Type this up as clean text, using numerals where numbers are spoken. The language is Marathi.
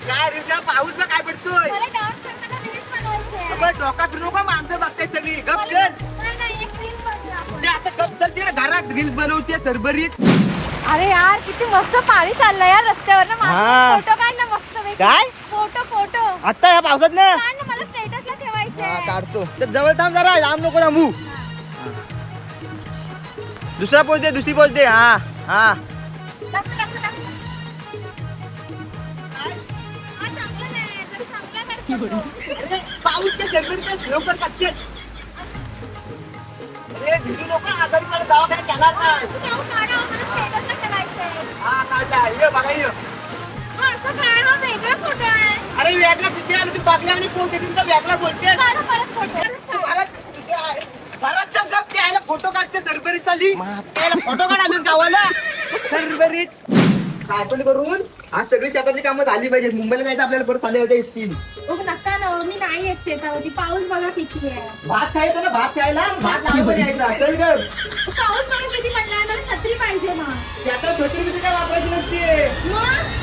काय रे पाऊस बघ काय पडतोय मला डान्स करताना रील्स बनवायचे. अबे डोका फिरू नका माणसं बघताय सगळी गप चल नाही, एक रील बनवूया आपण. ते आता गप चल तिकडे घरात रील्स बनवते सरभरीत अरे यार किती मस्त पाणी चाललंय यार रस्त्यावर ना हा. फोटो काढ ना मस्त पैकी. काय? फोटो आता या पावसात ना काढ ना मला स्टेटसला ठेवायचे. काढतो तर जवळ थांब जरा लांब नको थांबू दुसरा पोच दे दुसरी पोच दे हा हा टाक. हा, चांगलं नाही. जरा चांगला काढ photo. अरे, पाऊस ते सरभरीत लवकर काढते अरे भिजू नको आजारी मला दवाखान्यात जाणार नाही जाऊ काढा, मला स्टेटसला ठेवायचंय. हा काढला ये बघा ये हा, असं काय हा वेगळा फोटो आहे. अरे वेगळा तिथे आलं तू बघल्या आणि फोन देतील तर वेगळा बोलते काढा परत फोटो. भरतचा गप ते आयला फोटो काढते सरभरीत चालली फोटो काढाले गावाला सरभरीत आठवण करून आज सगळी शेतातली कामं झाली पाहिजे मुंबईला जायचं आपल्याला परत चालले होते स्कीम नका ना मी नाही येत शेतावरती. पाऊस बघा किती आहे. भात खायचा ना भात खायला भात लावून यायचा चल ग पाऊस बघा किती पडलाय. मला छत्री पाहिजे मग. आता छोटी काय वापरायची नसते मग